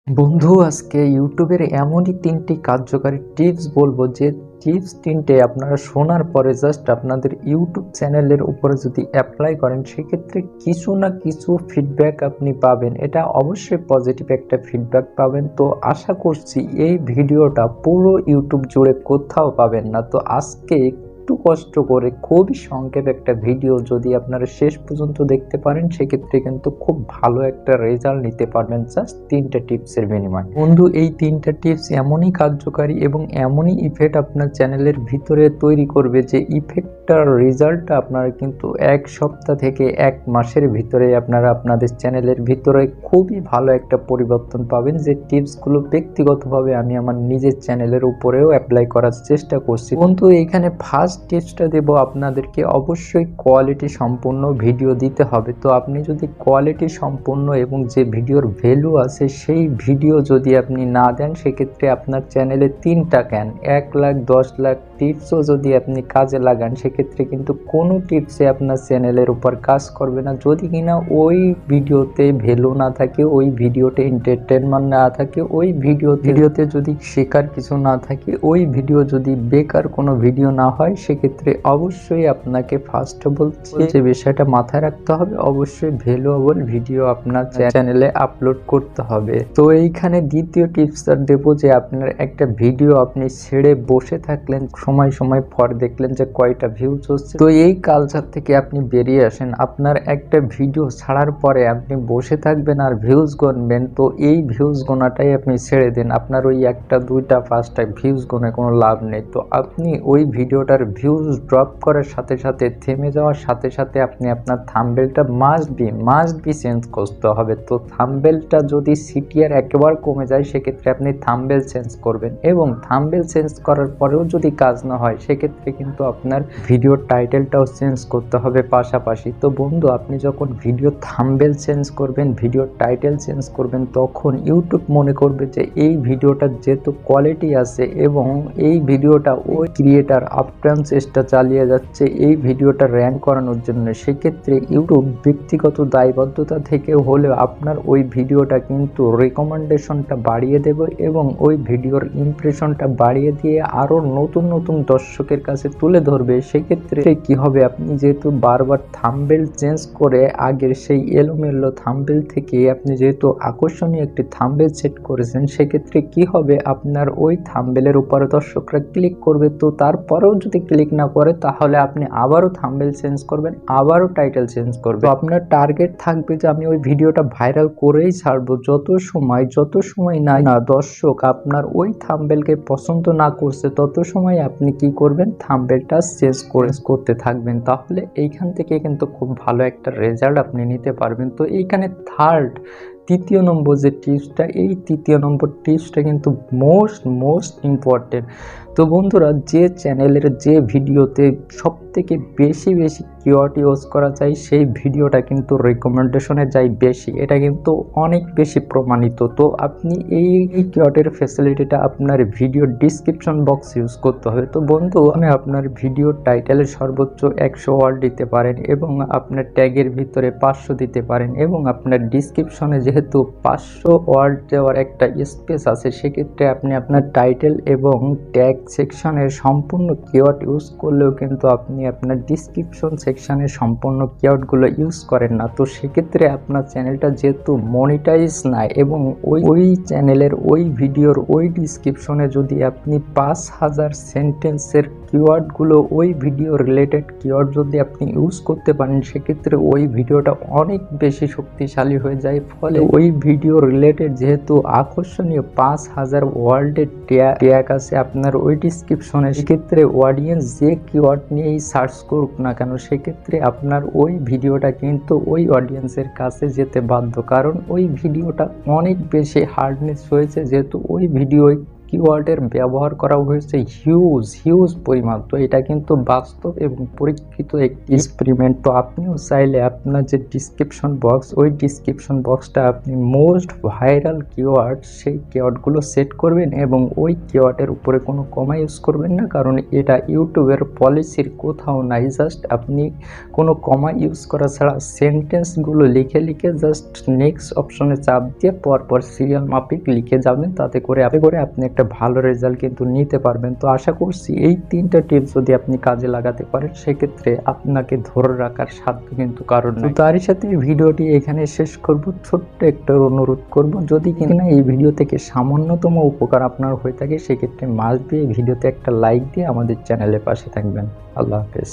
বন্ধু আজকে ইউটিউবের এমনই তিনটি কার্যকারী টিপস বলবো যে টিপস তিনটে আপনারা শোনার পরে জাস্ট আপনাদের ইউটিউব চ্যানেলের উপরে যদি অ্যাপ্লাই করেন সেক্ষেত্রে কিছু না কিছু ফিডব্যাক আপনি পাবেন। এটা অবশ্যই পজিটিভ একটা ফিডব্যাক পাবেন। তো আশা করছি এই ভিডিওটা পুরো ইউটিউব জুড়ে কোথাও পাবেন না। তো আজকে একটু কষ্ট করে খুবই সংক্ষেপে একটা ভিডিও যদি আপনারা শেষ পর্যন্ত দেখতে পারেন সেক্ষেত্রে কিন্তু খুব ভালো একটা রেজাল্ট নিতে পারবেন জাস্ট তিনটা টিপসের বিনিময়ে। বন্ধু এই তিনটা টিপস এমনই কার্যকারী এবং এমনই ইফেক্ট আপনার চ্যানেলের ভিতরে তৈরি করবে যে ইফেক্টটার রেজাল্টটা আপনারা কিন্তু এক সপ্তাহ থেকে এক মাসের ভিতরে আপনারা আপনাদের চ্যানেলের ভিতরে খুবই ভালো একটা পরিবর্তন পাবেন। যে টিপসগুলো ব্যক্তিগতভাবে আমি আমার নিজের চ্যানেলের উপরেও অ্যাপ্লাই করার চেষ্টা করছি। বন্ধু এইখানে ফার্স্ট টিপসটা দেব আপনাদেরকে, অবশ্যই কোয়ালিটি সম্পূর্ণ ভিডিও দিতে হবে। তো আপনি যদি কোয়ালিটি সম্পূর্ণ এবং যে ভিডিওর ভ্যালু আছে সেই ভিডিও যদি আপনি না দেন সেক্ষেত্রে আপনার চ্যানেলে 3টা কেন 1 লাখ 10 লাখ টিপসও যদি আপনি কাজে লাগান সেক্ষেত্রে কিন্তু কোনো টিপসে আপনার চ্যানেলের উপর কাজ করবে না যদি কিনা ওই ভিডিওতে ভ্যালু না থাকে, ওই ভিডিওতে এন্টারটেনমেন্ট না থাকে, ওই ভিডিওতে যদি শেখার কিছু না থাকে, ওই ভিডিও যদি বেকার কোনো ভিডিও না হয় সেক্ষেত্রে অবশ্যই আপনাকে ফার্স্ট অফ অল যে বিষয়টা মাথায় রাখতে হবে, অবশ্যই ভ্যালুয়েবল ভিডিও আপনার চ্যানেলে আপলোড করতে হবে। তো এইখানে দ্বিতীয় টিপসটা দেবো যে আপনার একটা ভিডিও আপনি ছেড়ে বসে থাকলেন, সময় সময় পর দেখলেন যে কয়টা ভিউজ হচ্ছে। তো এই কালচার থেকে আপনি বেরিয়ে আসেন। আপনার একটা ভিডিও ছাড়ার পরে আপনি বসে থাকবেন আর ভিউজ গুনবেন, তো এই ভিউজ গোনাটাই আপনি ছেড়ে দিন। আপনার ওই একটা দুইটা পাঁচটা ভিউজ গুনে কোনো লাভ নেই। তো আপনি ওই ভিডিওটার ভিউজ ড্রপ করার সাথে সাথে থেমে যাওয়ার সাথে সাথে আপনি আপনার থাম্বনেলটা মাস্ট বি চেঞ্জ করতে হবে। তো থাম্বনেলটা যদি সিটিআর একেবারে কমে যায় সেক্ষেত্রে আপনি থাম্বনেল চেঞ্জ করবেন, এবং থাম্বনেল চেঞ্জ করার পরেও যদি কাজ না হয় সেক্ষেত্রে কিন্তু আপনার ভিডিওর টাইটেলটাও চেঞ্জ করতে হবে পাশাপাশি। তো বন্ধু আপনি যখন ভিডিও থাম্বনেল চেঞ্জ করবেন, ভিডিওর টাইটেল চেঞ্জ করবেন, তখন ইউটিউব মনে করবে যে এই ভিডিওটার যেহেতু কোয়ালিটি আছে এবং এই ভিডিওটা ওই ক্রিয়েটার আপ্রাণ চেষ্টা চালিয়ে যাচ্ছে এই ভিডিওটা র্যাঙ্ক করানোর জন্য, সেক্ষেত্রে ইউটিউব ব্যক্তিগত দায়বদ্ধতা থেকে হলেও আপনার ওই ভিডিওটা কিন্তু রেকমেন্ডেশনটা বাড়িয়ে দেবে এবং ওই ভিডিওর ইমপ্রেশনটা বাড়িয়ে দিয়ে আরও নতুন নতুন দর্শকের কাছে তুলে ধরবে। সেক্ষেত্রে কি হবে, আপনি যেহেতু বারবার থাম্বনেল চেঞ্জ করে আগের সেই এলোমেলো থাম্বনেল থেকে আপনি যেহেতু আকর্ষণীয় একটি থাম্বনেল সেট করেছেন সেক্ষেত্রে কি হবে, আপনার ওই থাম্বনেলের উপরে দর্শকরা ক্লিক করবে। তো তারপরেও যদি ক্লিক না করে তাহলে আপনি আবারও থাম্বনেল চেঞ্জ করবেন, আবারও টাইটেল চেঞ্জ করবেন। তো আপনার টার্গেট থাকবে যে আমি ওই ভিডিওটা ভাইরাল করেই ছাড়বো। যত সময় না দর্শক আপনার ওই থাম্বনেলকে পছন্দ না করছে তত সময় আপনি কি করবেন, থাম্বনেলটা চেঞ্জ করতে থাকবেন। তাহলে এইখান থেকে কিন্তু খুব ভালো একটা রেজাল্ট আপনি নিতে পারবেন। তো এইখানে তৃতীয় নম্বর যে টিপসটা, এই তৃতীয় নম্বর টিপসটা কিন্তু মোস্ট ইম্পর্টেন্ট। তো বন্ধুরা যে চ্যানেলের যে ভিডিওতে সব থেকে বেশি কিওয়ার্ড ইউজ করা যায় সেই ভিডিওটা কিন্তু রেকমেন্ডেশনে যায় বেশি, এটা কিন্তু অনেক বেশি প্রমাণিত। তো আপনি এই কিওয়ার্ডের ফ্যাসিলিটিটা আপনার ভিডিও ডিসক্রিপশন বক্স ইউজ করতে হবে। তো বন্ধু আপনি আপনার ভিডিও টাইটেলে সর্বোচ্চ 100 ওয়ার্ড দিতে পারেন এবং আপনার ট্যাগের ভিতরে 500 দিতে পারেন, এবং আপনার ডিসক্রিপশনে যেহেতু 500 ওয়ার্ড দেওয়ার একটা স্পেস আছে সেক্ষেত্রে আপনি আপনার টাইটেল এবং ট্যাগ সেকশনের সম্পূর্ণ কিওয়ার্ড ইউজ করলেও কিন্তু আপনি আপনার ডিসক্রিপশন সেকশনের সম্পূর্ণ কিওয়ার্ডগুলো ইউজ করেন না। তো সেক্ষেত্রে আপনার চ্যানেলটা যেহেতু মনিটাইজ না এবং ওই চ্যানেলের ওই ভিডিওর ওই ডিসক্রিপশনে যদি আপনি 5000 সেন্টেন্সের কিওয়ার্ডগুলো ওই ভিডিও রিলেটেড কিওয়ার্ড যদি আপনি ইউজ করতে পারেন সেক্ষেত্রে ওই ভিডিওটা অনেক বেশি শক্তিশালী হয়ে যায়। ফলে ওই ভিডিও রিলেটেড যেহেতু আকর্ষণীয় 5000 ওয়ার্ডের ট্যাগ আছে আপনার ওই ডিসক্রিপশনে, সেক্ষেত্রে অডিয়েন্স যে কিওয়ার্ড নিয়েই সার্চ করুক না কেন সেক্ষেত্রে আপনার ওই ভিডিওটা কিন্তু ওই অডিয়েন্সের কাছে যেতে বাধ্য, কারণ ওই ভিডিওটা অনেক বেশি হার্ডনেস হয়েছে যেহেতু ওই ভিডিও কিওয়ার্ডের ব্যবহার করা হয়েছে হিউজ পরিমাণ। তো এটা কিন্তু বাস্তব এবং পরীক্ষিত একটি এক্সপেরিমেন্ট। তো আপনিও চাইলে আপনার যে ডিসক্রিপশন বক্স, ওই ডিসক্রিপশন বক্সটা আপনি মোস্ট ভাইরাল কিওয়ার্ড, সেই কিওয়ার্ডগুলো সেট করবেন এবং ওই কিওয়ার্ডের উপরে কোনো কমা ইউজ করবেন না, কারণ এটা ইউটিউবের পলিসির কোথাও নাই। জাস্ট আপনি কোনো কমা ইউজ করা ছাড়া সেন্টেন্সগুলো লিখে জাস্ট নেক্সট অপশনে চাপ দিয়ে পরপর সিরিয়াল মাফিক লিখে যাবেন। তাতে করে আপনি একটা ভালো রেজাল্ট কিন্তু নিতে পারবেন। তো আশা করছি এই 3টা টিপস যদি আপনি কাজে লাগাতে পারেন, সেক্ষেত্রে আপনাকে ধরে রাখার সাধ্য কিন্তু কারণ নেই। তারই সাথে ভিডিওটি এখানে শেষ করব। ছোট্ট একটা অনুরোধ করব, যদি কিনা এই ভিডিও থেকে সামান্যতম উপকার আপনার হয়ে থাকে, সেক্ষেত্রে মাস্ট বি এই ভিডিওতে একটা লাইক দিয়ে আমাদের চ্যানেলের পাশে থাকবেন। আল্লাহ হাফেজ।